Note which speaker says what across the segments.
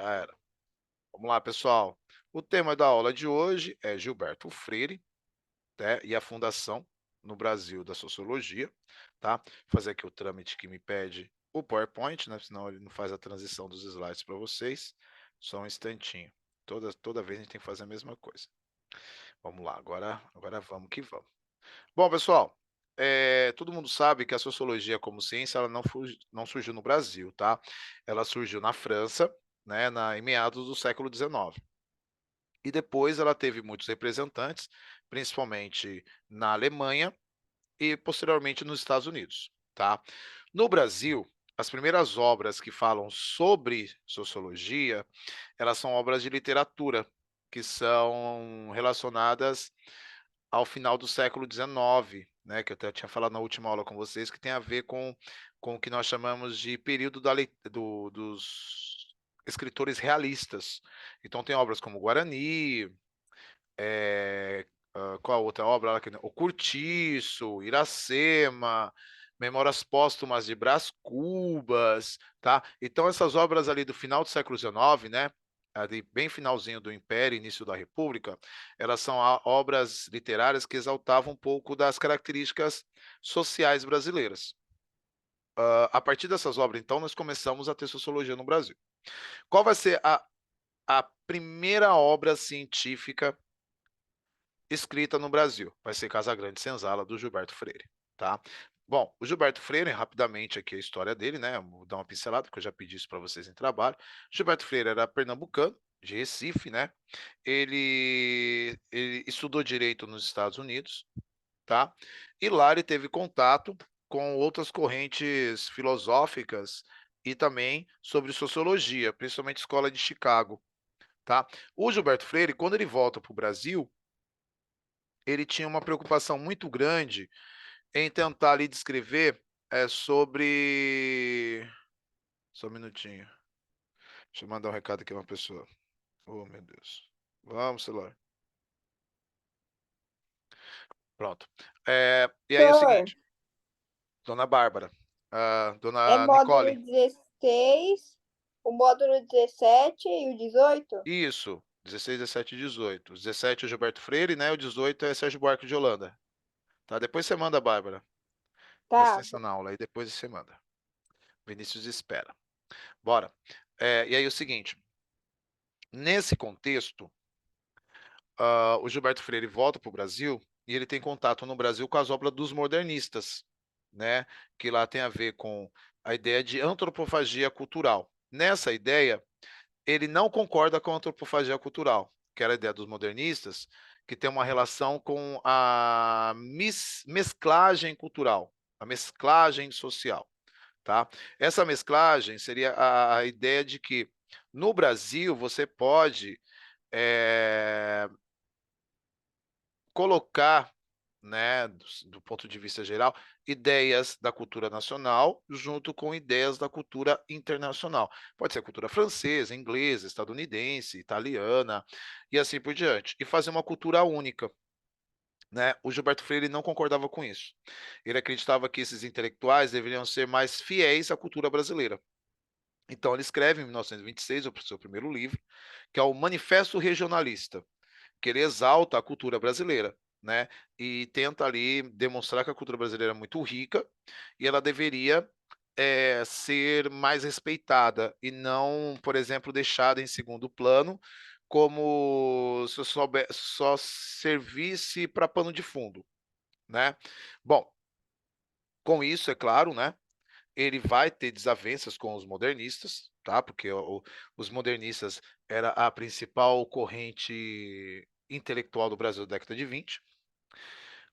Speaker 1: Já era. Vamos lá, pessoal. O tema da aula de hoje é Gilberto Freire, né, e a fundação no Brasil da sociologia, tá? Fazer aqui o trâmite que me pede o PowerPoint, né? Senão ele não faz a transição dos slides para vocês. Só um instantinho. Toda vez a gente tem que fazer a mesma coisa. Vamos lá, agora vamos que vamos. Bom, pessoal, todo mundo sabe que a sociologia como ciência ela não surgiu no Brasil, tá? Ela surgiu na França, né, em meados do século XIX. E depois ela teve muitos representantes, principalmente na Alemanha e posteriormente nos Estados Unidos, tá? No Brasil, as primeiras obras que falam sobre sociologia, elas são obras de literatura, que são relacionadas ao final do século XIX, né, que eu até tinha falado na última aula com vocês, que tem a ver com o que nós chamamos de período dos escritores realistas. Então tem obras como Guarani, qual a outra obra lá o Curtiço, Iracema, Memórias Póstumas de Brás Cubas, tá? Então essas obras ali do final do século XIX, né, ali bem finalzinho do Império, início da República, elas são obras literárias que exaltavam um pouco das características sociais brasileiras. A partir dessas obras, então, nós começamos a ter sociologia no Brasil. Qual vai ser a primeira obra científica escrita no Brasil? Vai ser Casagrande Senzala, do Gilberto Freire, tá? Bom, o Gilberto Freire, rapidamente aqui a história dele, né? Vou dar uma pincelada, porque eu já pedi isso para vocês em trabalho. Gilberto Freire era pernambucano, de Recife, né? Ele estudou direito nos Estados Unidos, tá? E lá ele teve contato com outras correntes filosóficas e também sobre sociologia, principalmente escola de Chicago, tá? O Gilberto Freire, quando ele volta para o Brasil, ele tinha uma preocupação muito grande em tentar ali descrever sobre. Só um minutinho. Deixa eu mandar um recado aqui a uma pessoa. Oh, meu Deus. Vamos, celular. Pronto. E aí é o
Speaker 2: Professor,
Speaker 1: seguinte, dona Bárbara,
Speaker 2: é
Speaker 1: dona
Speaker 2: módulo
Speaker 1: Nicole,
Speaker 2: 16, o módulo 17 e o 18?
Speaker 1: isso, 16, 17 e 18. 17 é o Gilberto Freire, né? O 18 é Sérgio Buarque de Holanda. Tá? Depois você manda, Bárbara. Presta
Speaker 2: Tá.
Speaker 1: atenção na aula aí, depois você manda. Vinícius espera. Bora. E aí é o seguinte, nesse contexto, o Gilberto Freire volta para o Brasil e ele tem contato no Brasil com as obras dos modernistas, né? Que lá tem a ver com a ideia de antropofagia cultural. Nessa ideia, ele não concorda com a antropofagia cultural, que era a ideia dos modernistas, que tem uma relação com a mesclagem cultural, a mesclagem social, tá? Essa mesclagem seria a ideia de que no Brasil você pode eh, colocar, né, do ponto de vista geral, ideias da cultura nacional junto com ideias da cultura internacional. Pode ser cultura francesa, inglesa, estadunidense, italiana e assim por diante. E fazer uma cultura única, né? O Gilberto Freire não concordava com isso. Ele acreditava que esses intelectuais deveriam ser mais fiéis à cultura brasileira. Então ele escreve em 1926 o seu primeiro livro, que é o Manifesto Regionalista, que ele exalta a cultura brasileira, né? E tenta ali demonstrar que a cultura brasileira é muito rica e ela deveria ser mais respeitada e não, por exemplo, deixada em segundo plano, como se só servisse para pano de fundo, né? Bom, com isso, é claro, né? Ele vai ter desavenças com os modernistas, tá? Porque os modernistas era a principal corrente intelectual do Brasil da década de 20.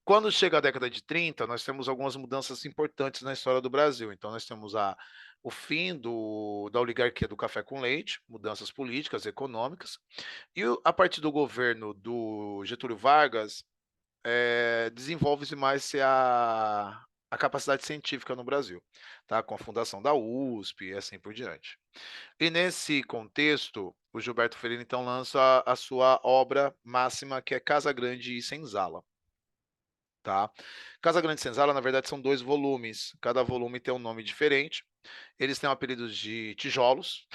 Speaker 1: Quando chega a década de 30, nós temos algumas mudanças importantes na história do Brasil. Então, nós temos o fim da oligarquia do café com leite, mudanças políticas, econômicas, e a partir do governo do Getúlio Vargas, desenvolve-se mais a capacidade científica no Brasil, tá? Com a fundação da USP e assim por diante. E nesse contexto, o Gilberto Freire então lança a sua obra máxima, que é Casa Grande e Senzala, tá? Casa Grande e Senzala, na verdade, são dois volumes, cada volume tem um nome diferente, Eles têm o apelido de tijolos,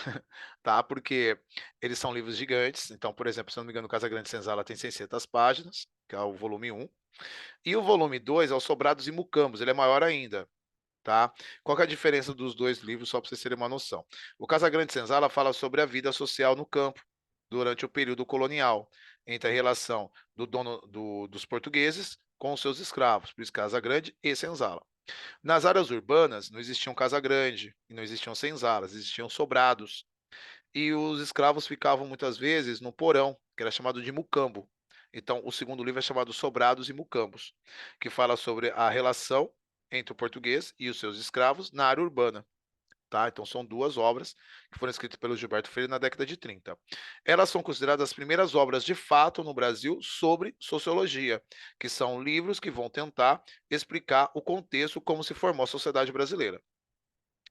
Speaker 1: tá, porque eles são livros gigantes. Então, por exemplo, se eu não me engano, o Casagrande Senzala tem 600 páginas, que é o volume 1, e o volume 2 é o Sobrados e Mucambos, ele é maior ainda, tá. Qual que é a diferença dos 2 livros, só para vocês terem uma noção? O Casagrande Senzala fala sobre a vida social no campo, durante o período colonial, entre a relação do dono dos portugueses com os seus escravos, por isso Casagrande e Senzala. Nas áreas urbanas não existiam casa grande, e não existiam senzalas, existiam sobrados. E os escravos ficavam muitas vezes no porão, que era chamado de mucambo. Então, o segundo livro é chamado Sobrados e Mucambos, que fala sobre a relação entre o português e os seus escravos na área urbana. Tá? Então, são duas obras que foram escritas pelo Gilberto Freire na década de 30. Elas são consideradas as primeiras obras de fato no Brasil sobre sociologia, que são livros que vão tentar explicar o contexto como se formou a sociedade brasileira,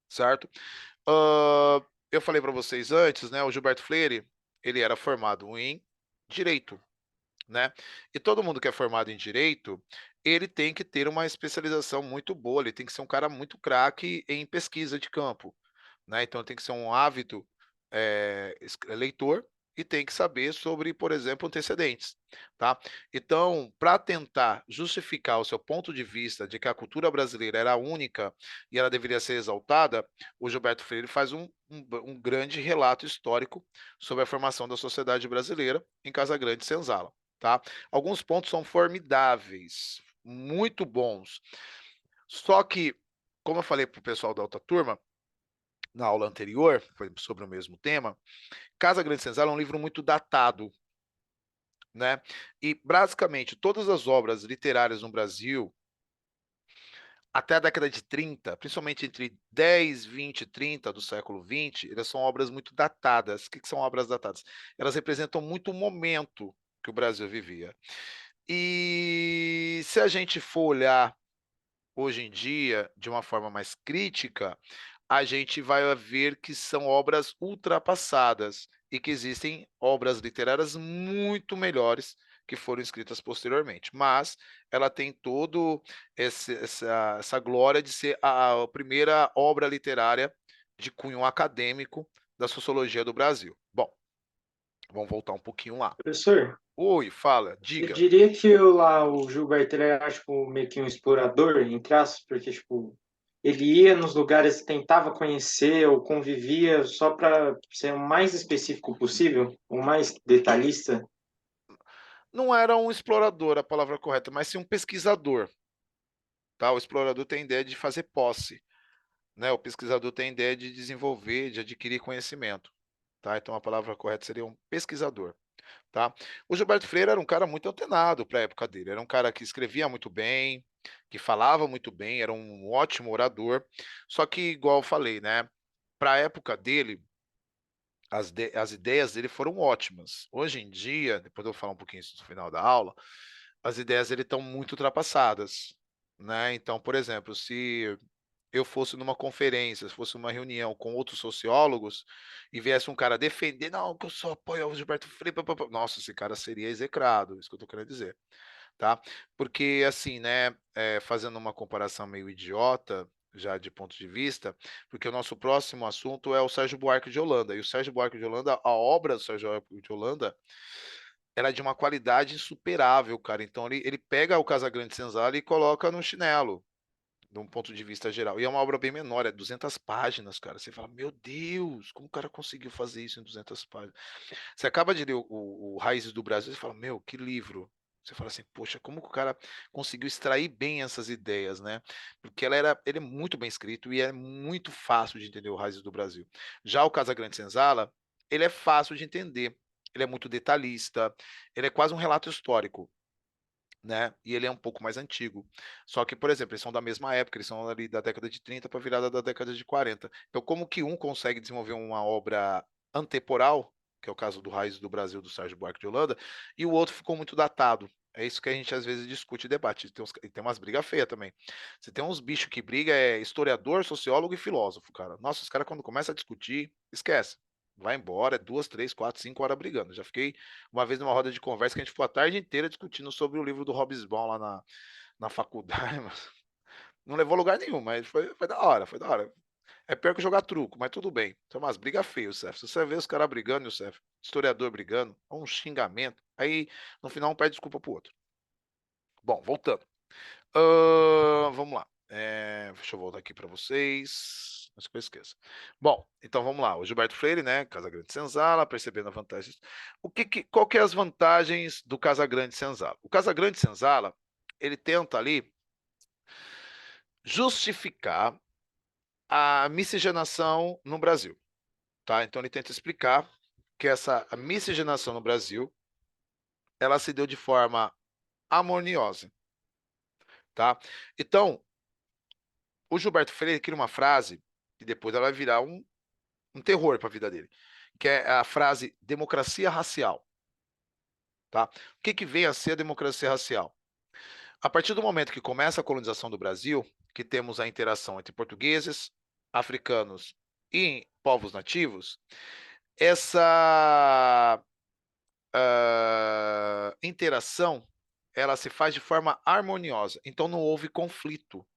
Speaker 1: certo? Hã, eu falei para vocês antes, né, o Gilberto Freire, ele era formado em direito, né, e todo mundo que é formado em direito, ele tem que ter uma especialização muito boa, ele tem que ser um cara muito craque em pesquisa de campo, né, então tem que ser um ávido, leitor e tem que saber sobre, por exemplo, antecedentes, tá. Então, para tentar justificar o seu ponto de vista de que a cultura brasileira era única e ela deveria ser exaltada, o Gilberto Freire faz um grande relato histórico sobre a formação da sociedade brasileira em Casagrande e Senzala, tá. Alguns pontos são formidáveis, muito bons, só que, como eu falei para o pessoal da outra turma, na aula anterior, foi sobre o mesmo tema, Casa Grande Senzala é um livro muito datado, né? E basicamente todas as obras literárias no Brasil, até a década de 30, principalmente entre 10, 20 e 30 do século 20, elas são obras muito datadas. O que são obras datadas? Elas representam muito o momento que o Brasil vivia. E se a gente for olhar hoje em dia de uma forma mais crítica, a gente vai ver que são obras ultrapassadas e que existem obras literárias muito melhores que foram escritas posteriormente. Mas ela tem todo essa glória de ser a primeira obra literária de cunho acadêmico da sociologia do Brasil. Bom, vamos voltar um pouquinho lá.
Speaker 3: Professor,
Speaker 1: Oi, fala,
Speaker 3: você
Speaker 1: diga.
Speaker 3: diria que o Gilberto ele era, tipo, meio que um explorador, entre aspas, porque, tipo, ele ia nos lugares, tentava conhecer ou convivia só para ser o mais específico possível, o mais detalhista?
Speaker 1: Não era um explorador a palavra correta, mas sim um pesquisador. Tá? O explorador tem a ideia de fazer posse. Né, o pesquisador tem a ideia de desenvolver, de adquirir conhecimento, tá? Então a palavra correta seria um pesquisador, tá? O Gilberto Freire era um cara muito antenado para a época dele, era um cara que escrevia muito bem, que falava muito bem, era um ótimo orador, só que igual eu falei, né, para a época dele, as ideias dele foram ótimas. Hoje em dia, depois eu vou falar um pouquinho isso no final da aula, as ideias dele estão muito ultrapassadas, né? Então, por exemplo, se eu fosse numa conferência, se fosse uma reunião com outros sociólogos e viesse um cara defender, não, que eu só apoio o Gilberto Freire, pá. Nossa, esse cara seria execrado, isso que eu tô querendo dizer, tá? Porque assim, né, fazendo uma comparação meio idiota, já de ponto de vista, porque o nosso próximo assunto é o Sérgio Buarque de Holanda, e o Sérgio Buarque de Holanda, a obra do Sérgio Buarque de Holanda, ela é de uma qualidade insuperável, cara. Então ele pega o Casagrande Senzala e coloca no chinelo, de um ponto de vista geral. E é uma obra bem menor, é 200 páginas, cara. Você fala, meu Deus, como o cara conseguiu fazer isso em 200 páginas? Você acaba de ler o Raízes do Brasil e fala, meu, que livro. Você fala assim, poxa, como que o cara conseguiu extrair bem essas ideias, né? Porque ele é muito bem escrito e é muito fácil de entender o Raízes do Brasil. Já o Casagrande Senzala, ele é fácil de entender. Ele é muito detalhista, ele é quase um relato histórico, né, e ele é um pouco mais antigo. Só que, por exemplo, eles são da mesma época, eles são ali da década de 30 para a virada da década de 40. Então, como que um consegue desenvolver uma obra antemporal, que é o caso do Raiz do Brasil, do Sérgio Buarque de Holanda, e o outro ficou muito datado. É isso que a gente às vezes discute e debate. E tem umas brigas feias também. Você tem uns bichos que briga, é historiador, sociólogo e filósofo, cara. Nossa, os caras quando começam a discutir, esquece. Vai embora, é 2, 3, 4, 5 horas brigando. Já fiquei uma vez numa roda de conversa que a gente ficou a tarde inteira discutindo sobre o livro do Hobsbawm lá na faculdade, mas não levou a lugar nenhum, mas foi da hora, foi da hora. É pior que jogar truco, mas tudo bem. São umas brigas feias, Cef. Se você vê os caras brigando, Cef, historiador brigando, é um xingamento. Aí, no final, um pede desculpa pro outro. Bom, voltando. Vamos lá. Deixa eu voltar aqui para vocês. Antes que eu esqueça. Bom, então vamos lá. O Gilberto Freire, né? Casagrande Senzala, percebendo as vantagens. Qual que é as vantagens do Casagrande Senzala? O Casagrande Senzala, ele tenta ali justificar a miscigenação no Brasil, tá? Então ele tenta explicar que essa a miscigenação no Brasil, ela se deu de forma harmoniosa, tá? Então, o Gilberto Freire cria uma frase que depois ela vai virar um terror para a vida dele, que é a frase democracia racial, tá? O que vem a ser a democracia racial? A partir do momento que começa a colonização do Brasil, que temos a interação entre portugueses, africanos e povos nativos, essa interação ela se faz de forma harmoniosa. Então não houve conflito.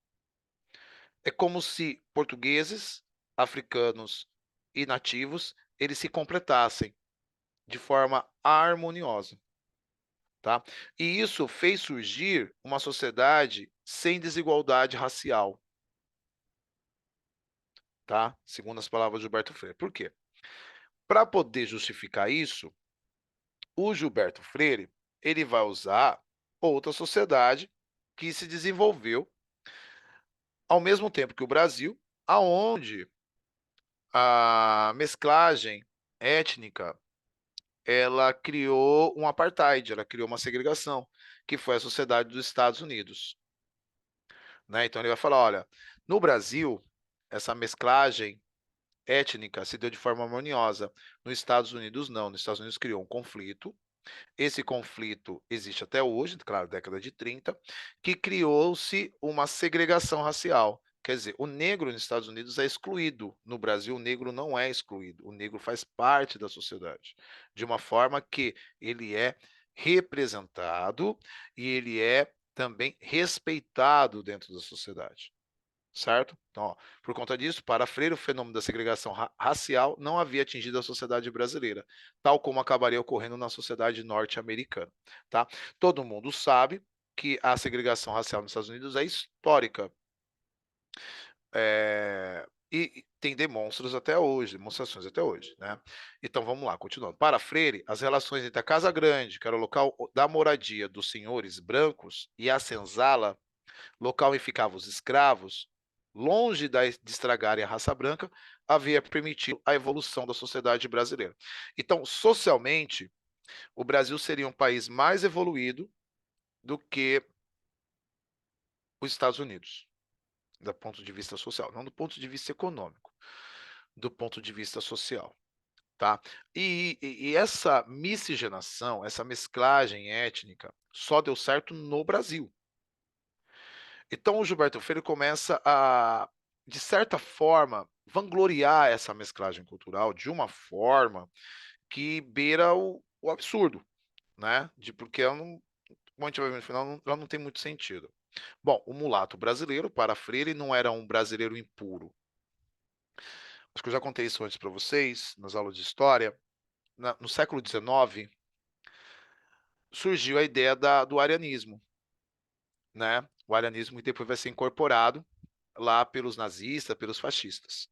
Speaker 1: É como se portugueses, africanos e nativos eles se completassem de forma harmoniosa, tá? E isso fez surgir uma sociedade sem desigualdade racial, tá? Segundo as palavras de Gilberto Freire. Por quê? Para poder justificar isso, o Gilberto Freire ele vai usar outra sociedade que se desenvolveu ao mesmo tempo que o Brasil, aonde a mesclagem étnica ela criou um apartheid, ela criou uma segregação, que foi a sociedade dos Estados Unidos, né? Então ele vai falar, olha, no Brasil essa mesclagem étnica se deu de forma harmoniosa. Nos Estados Unidos não, nos Estados Unidos criou um conflito. Esse conflito existe até hoje, claro, década de 30, que criou-se uma segregação racial. Quer dizer, o negro nos Estados Unidos é excluído. No Brasil, o negro não é excluído. O negro faz parte da sociedade, de uma forma que ele é representado e ele é também respeitado dentro da sociedade. Certo? Então, ó, por conta disso, para Freire, o fenômeno da segregação racial não havia atingido a sociedade brasileira, tal como acabaria ocorrendo na sociedade norte-americana. Tá? Todo mundo sabe que a segregação racial nos Estados Unidos é histórica. E tem demonstrações até hoje. Né? Então vamos lá, continuando. Para Freire, as relações entre a Casa Grande, que era o local da moradia dos senhores brancos, e a senzala, local em que ficavam os escravos, longe de estragarem a raça branca, havia permitido a evolução da sociedade brasileira. Então, socialmente, o Brasil seria um país mais evoluído do que os Estados Unidos, do ponto de vista social, não do ponto de vista econômico, do ponto de vista social. Tá? E essa miscigenação, essa mesclagem étnica, só deu certo no Brasil. Então o Gilberto Freire começa a, de certa forma, vangloriar essa mesclagem cultural de uma forma que beira o absurdo, né? Porque ela não, como a gente vai ver no final, ela não tem muito sentido. Bom, o mulato brasileiro, para Freire, não era um brasileiro impuro. Acho que eu já contei isso antes para vocês, nas aulas de história. No século XIX, surgiu a ideia do arianismo, né? O arianismo que depois vai ser incorporado lá pelos nazistas, pelos fascistas.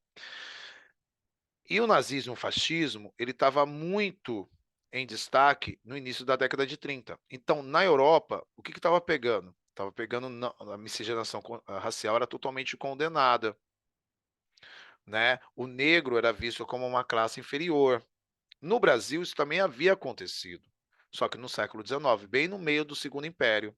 Speaker 1: E o nazismo e o fascismo, ele estava muito em destaque no início da década de 30. Então, na Europa, o que estava pegando? Estava pegando a miscigenação racial era totalmente condenada, né? O negro era visto como uma classe inferior. No Brasil, isso também havia acontecido, só que no século XIX, bem no meio do Segundo Império,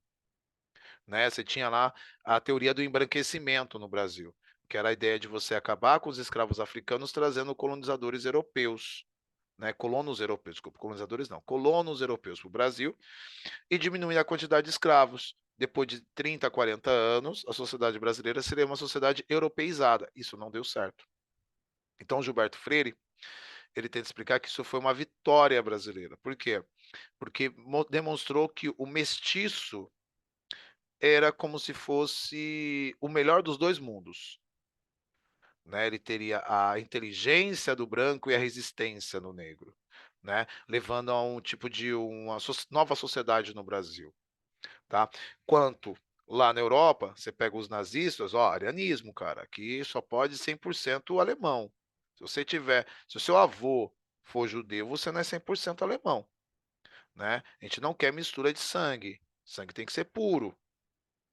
Speaker 1: né? Você tinha lá a teoria do embranquecimento no Brasil, que era a ideia de você acabar com os escravos africanos trazendo colonizadores europeus, né? Colonos europeus, desculpa, colonizadores não, colonos europeus para o Brasil e diminuir a quantidade de escravos. Depois de 30, 40 anos, a sociedade brasileira seria uma sociedade europeizada. Isso não deu certo. Então, Gilberto Freire, ele tenta explicar que isso foi uma vitória brasileira. Por quê? Porque demonstrou que o mestiço era como se fosse o melhor dos dois mundos. né? Ele teria a inteligência do branco e a resistência do negro, né? Levando a um tipo de uma nova sociedade no Brasil, tá? Quanto lá na Europa, você pega os nazistas, ó, arianismo, cara, aqui só pode 100% alemão. Se o seu avô for judeu, você não é 100% alemão, né? A gente não quer mistura de sangue. Sangue tem que ser puro,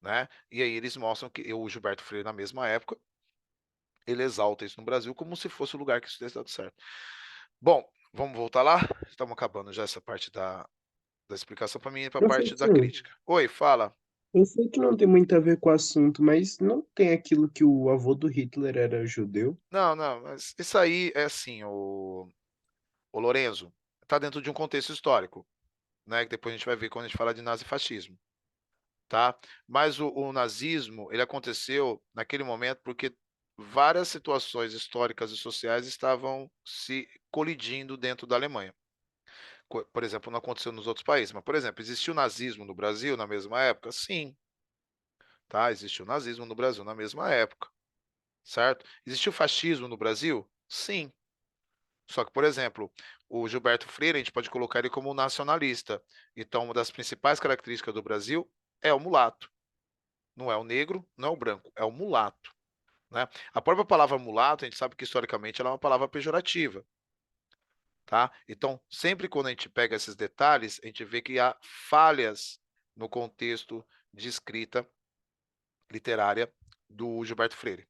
Speaker 1: né? E aí eles mostram que o Gilberto Freire na mesma época, ele exalta isso no Brasil como se fosse o lugar que isso tivesse dado certo. Bom, vamos voltar lá? Estamos acabando já essa parte da explicação para mim e para a parte da
Speaker 4: Professor,
Speaker 1: crítica. Oi, fala.
Speaker 4: eu sei que não tem muito a ver com o assunto, mas não tem aquilo que o avô do Hitler era judeu?
Speaker 1: Não, não, mas isso aí é assim, o Lorenzo, está dentro de um contexto histórico, né? Que depois a gente vai ver quando a gente fala de nazifascismo, tá? Mas o nazismo, ele aconteceu naquele momento porque várias situações históricas e sociais estavam se colidindo dentro da Alemanha. Por exemplo, não aconteceu nos outros países, mas, por exemplo, existiu nazismo no Brasil na mesma época? Sim, tá? Existiu nazismo no Brasil na mesma época, certo? Existiu fascismo no Brasil? Sim. Só que, por exemplo, o Gilberto Freire, a gente pode colocar ele como nacionalista. Então, uma das principais características do Brasil é o mulato. Não é o negro, não é o branco, é o mulato, né? A própria palavra mulato, a gente sabe que historicamente ela é uma palavra pejorativa, tá? Então, sempre quando a gente pega esses detalhes, a gente vê que há falhas no contexto de escrita literária do Gilberto Freire,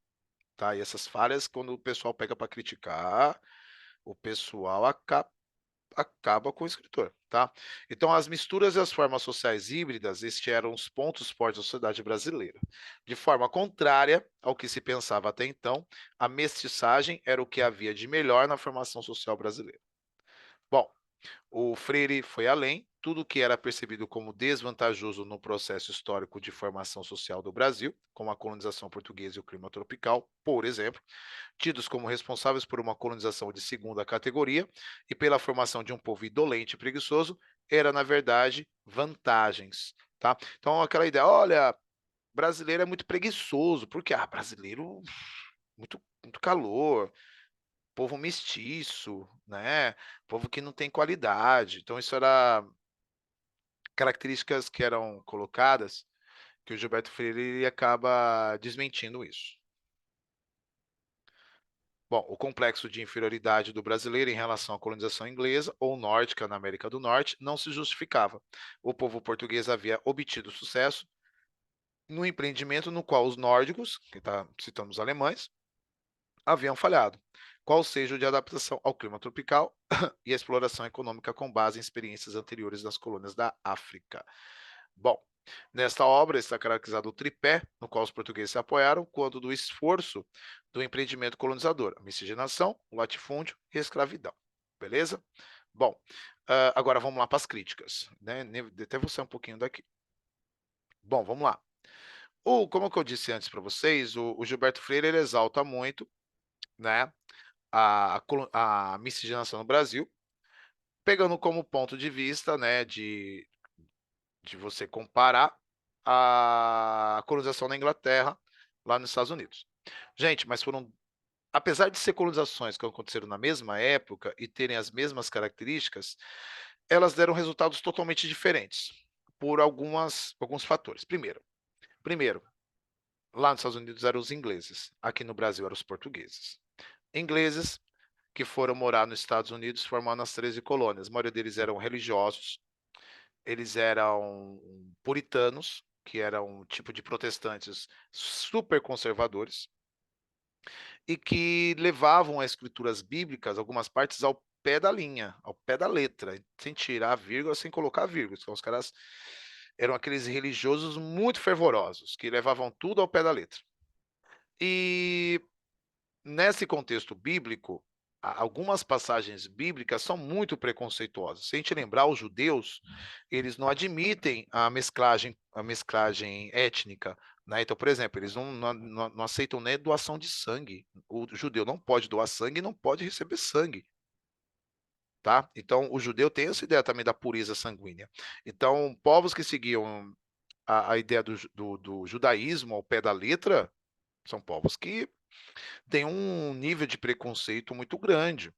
Speaker 1: tá? E essas falhas, quando o pessoal pega para criticar, o pessoal acaba com o escritor, tá? Então, as misturas e as formas sociais híbridas, estes eram os pontos fortes da sociedade brasileira. De forma contrária ao que se pensava até então, a mestiçagem era o que havia de melhor na formação social brasileira. Bom, o Freire foi além, tudo que era percebido como desvantajoso no processo histórico de formação social do Brasil, como a colonização portuguesa e o clima tropical, por exemplo, tidos como responsáveis por uma colonização de segunda categoria e pela formação de um povo indolente e preguiçoso, era, na verdade, vantagens. Tá? Então, aquela ideia, olha, brasileiro é muito preguiçoso, porque brasileiro, muito calor, povo mestiço, né? Povo que não tem qualidade. Então, isso era características que eram colocadas que o Gilberto Freire ele acaba desmentindo isso. Bom, o complexo de inferioridade do brasileiro em relação à colonização inglesa ou nórdica na América do Norte não se justificava. O povo português havia obtido sucesso no empreendimento no qual os nórdicos, que está citando os alemães, haviam falhado, qual seja o de adaptação ao clima tropical e a exploração econômica com base em experiências anteriores das colônias da África. Bom, nesta obra está caracterizado o tripé no qual os portugueses se apoiaram quando do esforço do empreendimento colonizador, a miscigenação, o latifúndio e a escravidão. Beleza? Bom, agora vamos lá para as críticas, né? Até você um pouquinho daqui. Bom, vamos lá. Como eu disse antes para vocês, o Gilberto Freire ele exalta muito, né, a miscigenação no Brasil, pegando como ponto de vista, né, de você comparar a colonização na Inglaterra, lá nos Estados Unidos. Gente, mas apesar de ser colonizações que aconteceram na mesma época e terem as mesmas características, elas deram resultados totalmente diferentes, por alguns fatores. Primeiro, lá nos Estados Unidos eram os ingleses, aqui no Brasil eram os portugueses. Ingleses que foram morar nos Estados Unidos, formando as 13 colônias. A maioria deles eram religiosos, eles eram puritanos, que eram um tipo de protestantes super conservadores, e que levavam as escrituras bíblicas, algumas partes, ao pé da linha, ao pé da letra, sem tirar vírgula, sem colocar vírgula. Então, os caras eram aqueles religiosos muito fervorosos, que levavam tudo ao pé da letra. E nesse contexto bíblico, algumas passagens bíblicas são muito preconceituosas. Se a gente lembrar, os judeus, eles não admitem a mesclagem étnica, né? Então, por exemplo, eles não aceitam nem doação de sangue. O judeu não pode doar sangue e não pode receber sangue. Tá? Então, o judeu tem essa ideia também da pureza sanguínea. Então, povos que seguiam a ideia do judaísmo ao pé da letra são povos que tem um nível de preconceito muito grande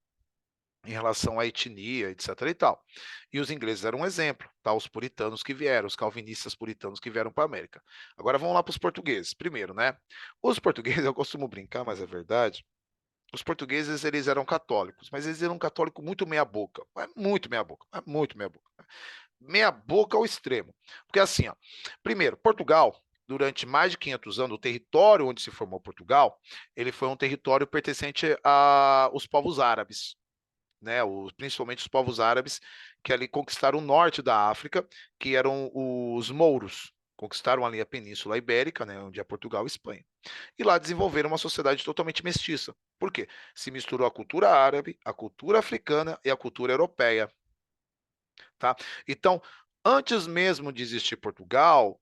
Speaker 1: em relação à etnia, etc. e tal. E os ingleses eram um exemplo, tá? Os puritanos que vieram, os calvinistas puritanos que vieram para a América. Agora vamos lá para os portugueses. Primeiro, né? Os portugueses, eu costumo brincar, mas é verdade. Os portugueses, eles eram católicos, mas eles eram católicos muito meia boca. É muito meia boca, é muito meia boca. Meia boca ao extremo. Porque assim, ó, primeiro, Portugal, durante mais de 500 anos, o território onde se formou Portugal, ele foi um território pertencente aos povos árabes, né, principalmente os povos árabes que ali conquistaram o norte da África, que eram os mouros, conquistaram ali a Península Ibérica, né, onde é Portugal e Espanha. E lá desenvolveram uma sociedade totalmente mestiça. Por quê? Se misturou a cultura árabe, a cultura africana e a cultura europeia. Tá? Então, antes mesmo de existir Portugal,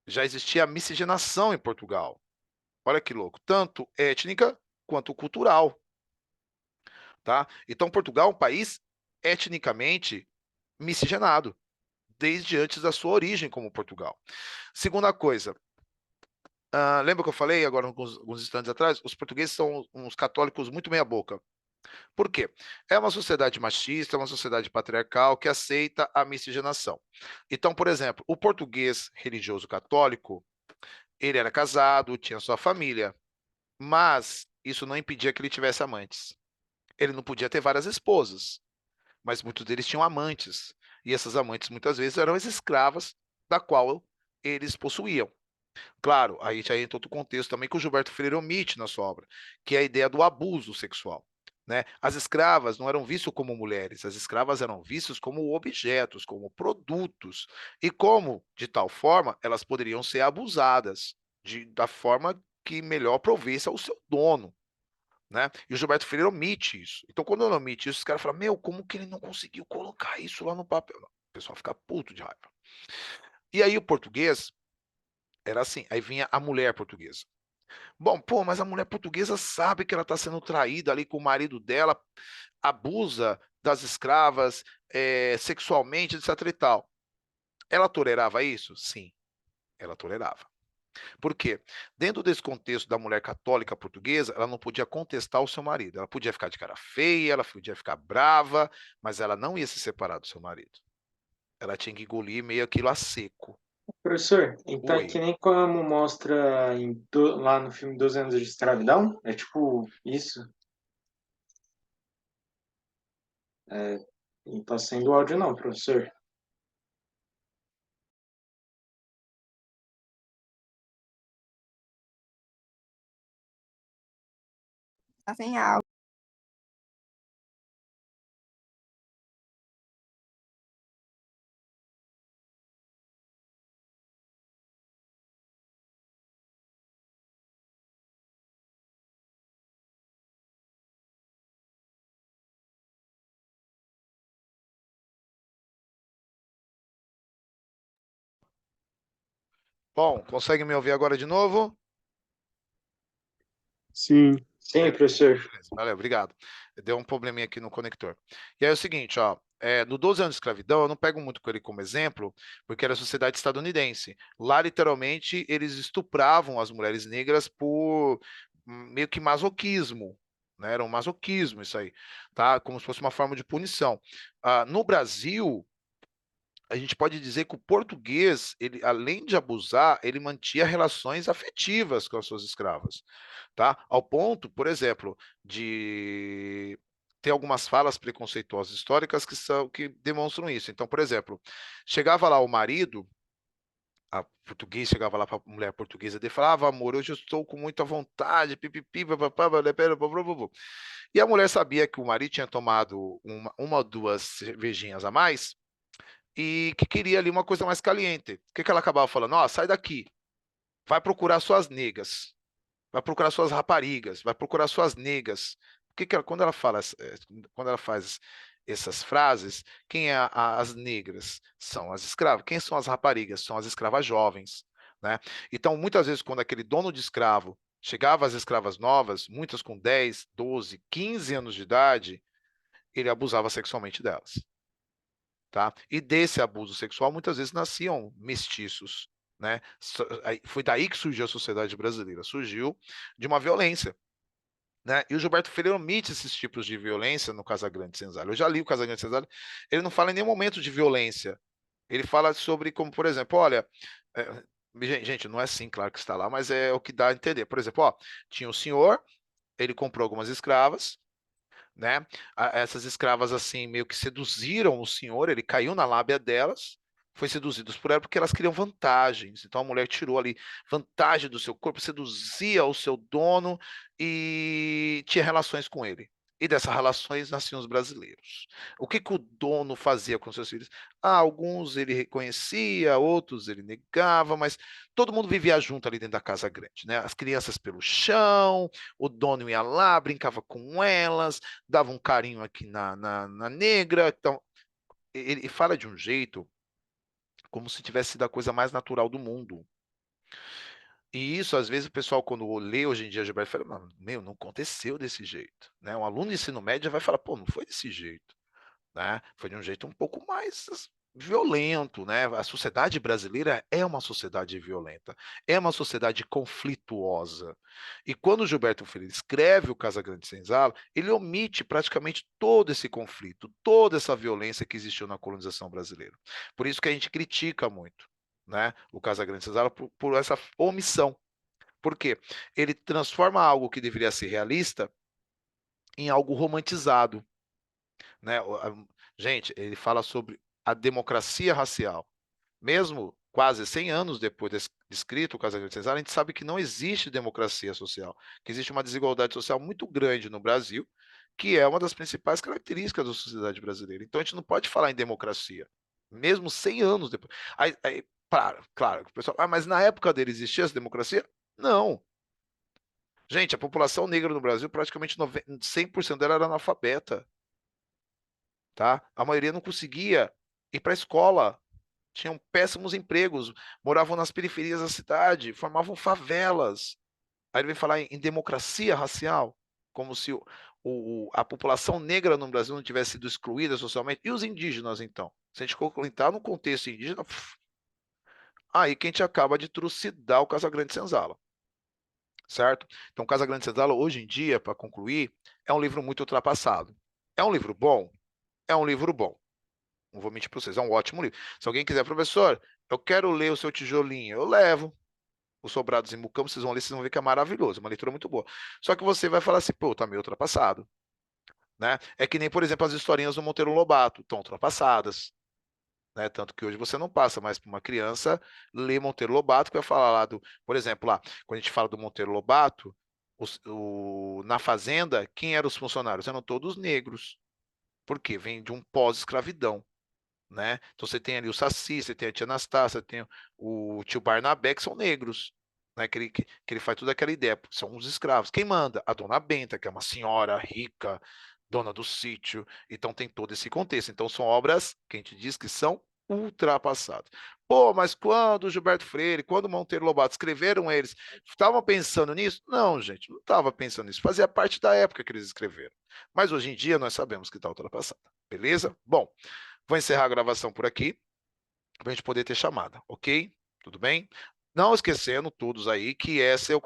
Speaker 1: já existia a miscigenação em Portugal. Olha que louco, tanto étnica quanto cultural. Tá? Então, Portugal é um país etnicamente miscigenado, desde antes da sua origem como Portugal. Segunda coisa, lembra que eu falei agora alguns instantes atrás? Os portugueses são uns católicos muito meia-boca. Por quê? É uma sociedade machista, é uma sociedade patriarcal que aceita a miscigenação. Então, por exemplo, o português religioso católico, ele era casado, tinha sua família, mas isso não impedia que ele tivesse amantes. Ele não podia ter várias esposas, mas muitos deles tinham amantes. E essas amantes muitas vezes eram as escravas da qual eles possuíam. Claro, aí já entra outro contexto também que o Gilberto Freire omite na sua obra, que é a ideia do abuso sexual. Né? As escravas não eram vistas como mulheres, as escravas eram vistas como objetos, como produtos, e como, de tal forma, elas poderiam ser abusadas da forma que melhor provesse ao seu dono. Né? E o Gilberto Freire omite isso. Então, quando ele omite isso, os caras falam, meu, como que ele não conseguiu colocar isso lá no papel? Não, o pessoal fica puto de raiva. E aí o português era assim, aí vinha a mulher portuguesa. Bom, pô, mas a mulher portuguesa sabe que ela está sendo traída ali com o marido dela, abusa das escravas sexualmente, etc e tal. Ela tolerava isso? Sim, ela tolerava. Por quê? Dentro desse contexto da mulher católica portuguesa, ela não podia contestar o seu marido. Ela podia ficar de cara feia, ela podia ficar brava, mas ela não ia se separar do seu marido. Ela tinha que engolir meio aquilo a seco.
Speaker 3: Professor, então é que
Speaker 1: Oi.
Speaker 3: nem como mostra lá no filme 12 anos de escravidão? É tipo isso? Não tá sendo áudio não, professor.
Speaker 2: Tá sem áudio.
Speaker 1: Bom, consegue me ouvir agora de novo?
Speaker 4: Sim.
Speaker 3: Sim,
Speaker 1: Beleza,
Speaker 3: professor.
Speaker 1: beleza. Valeu, obrigado. Deu um probleminha aqui no conector. E aí é o seguinte, ó, no 12 anos de escravidão, eu não pego muito com ele como exemplo, porque era a sociedade estadunidense. Lá, literalmente, eles estupravam as mulheres negras por meio que masoquismo, né? Era um masoquismo isso aí, tá? Como se fosse uma forma de punição. No Brasil, a gente pode dizer que o português, ele, além de abusar, ele mantinha relações afetivas com as suas escravas, tá? Ao ponto, por exemplo, de ter algumas falas preconceituosas históricas que demonstram isso. Então, por exemplo, chegava lá o marido, a português chegava lá para a mulher portuguesa e falava, amor, hoje eu estou com muita vontade, pipipi, papapá, e a mulher sabia que o marido tinha tomado uma ou duas cervejinhas a mais, e que queria ali uma coisa mais caliente. O que que ela acabava falando? Ó, sai daqui, vai procurar suas negas, vai procurar suas raparigas, vai procurar suas negas. Quando ela fala, quando ela faz essas frases, quem é as negras? São as escravas. Quem são as raparigas? São as escravas jovens, né? Então, muitas vezes, quando aquele dono de escravo chegava às escravas novas, muitas com 10, 12, 15 anos de idade, ele abusava sexualmente delas. Tá? E desse abuso sexual, muitas vezes nasciam mestiços. né? Foi daí que surgiu a sociedade brasileira, surgiu de uma violência, né? E o Gilberto Freire omite esses tipos de violência no Casagrande Senzala. Eu já li o Casagrande Senzala, ele não fala em nenhum momento de violência. Ele fala sobre como, por exemplo, olha, é, gente, não é assim, claro que está lá, mas é o que dá a entender. Por exemplo, ó, tinha um senhor, ele comprou algumas escravas, né? Essas escravas assim meio que seduziram o senhor, ele caiu na lábia delas, foi seduzido por ela porque elas queriam vantagens. Então a mulher tirou ali vantagem do seu corpo, seduzia o seu dono e tinha relações com ele. E dessas relações nasciam os brasileiros. O que que o dono fazia com seus filhos? Alguns ele reconhecia, outros ele negava, mas todo mundo vivia junto ali dentro da casa grande, né? As crianças pelo chão, o dono ia lá, brincava com elas, dava um carinho aqui na negra. Então, ele fala de um jeito como se tivesse sido a coisa mais natural do mundo. E isso, às vezes, o pessoal, quando lê hoje em dia Gilberto, fala, meu, não aconteceu desse jeito. Né? Um aluno de ensino médio vai falar, pô, não foi desse jeito. Né? Foi de um jeito um pouco mais violento, né? A sociedade brasileira é uma sociedade violenta, é uma sociedade conflituosa. E quando o Gilberto Freire escreve o Casagrande Senzala, ele omite praticamente todo esse conflito, toda essa violência que existiu na colonização brasileira. Por isso que a gente critica muito, né? O Casagrande Senzala por essa omissão. Por quê? Ele transforma algo que deveria ser realista em algo romantizado, né? Gente, ele fala sobre a democracia racial. Mesmo quase 100 anos depois de escrito o Casagrande Senzala, a gente sabe que não existe democracia social, que existe uma desigualdade social muito grande no Brasil, que é uma das principais características da sociedade brasileira. Então a gente não pode falar em democracia, mesmo 100 anos depois. Claro, o pessoal, mas na época dele existia essa democracia? Não. Gente, a população negra no Brasil, praticamente 100% dela era analfabeta. Tá? A maioria não conseguia ir para a escola, tinham péssimos empregos, moravam nas periferias da cidade, formavam favelas. Aí ele vem falar em democracia racial, como se a população negra no Brasil não tivesse sido excluída socialmente. E os indígenas, então? Se a gente entrar no contexto indígena, aí que a gente acaba de trucidar o Casagrande Senzala, certo? Então, o Casagrande Senzala, hoje em dia, para concluir, é um livro muito ultrapassado. É um livro bom? É um livro bom. Não vou mentir para vocês, é um ótimo livro. Se alguém quiser, professor, eu quero ler o seu tijolinho, eu levo. Os Sobrados em Mucambo, vocês vão ler, vocês vão ver que é maravilhoso, é uma leitura muito boa. Só que você vai falar assim, pô, tá meio ultrapassado. Né? É que nem, por exemplo, as historinhas do Monteiro Lobato, estão ultrapassadas. Né? Tanto que hoje você não passa mais para uma criança ler Monteiro Lobato, que vai falar lá do, por exemplo, lá, quando a gente fala do Monteiro Lobato, na fazenda, quem eram os funcionários? Eram todos negros. Por quê? Vem de um pós-escravidão. Né? Então você tem ali o Saci, você tem a tia Anastácia, tem o tio Barnabé, que são negros, né? Que ele faz toda aquela ideia, são os escravos. Quem manda? A dona Benta, que é uma senhora rica, dona do sítio. Então tem todo esse contexto. Então são obras que a gente diz que são ultrapassadas. Pô, mas quando o Gilberto Freire, quando o Monteiro Lobato escreveram eles, estavam pensando nisso? Não, gente, não estava pensando nisso. Fazia parte da época que eles escreveram. Mas hoje em dia nós sabemos que está ultrapassada. Beleza? Bom, vou encerrar a gravação por aqui, para a gente poder ter chamada, ok? Tudo bem? Não esquecendo todos aí que esse é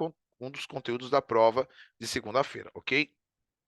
Speaker 1: um dos conteúdos da prova de segunda-feira, ok?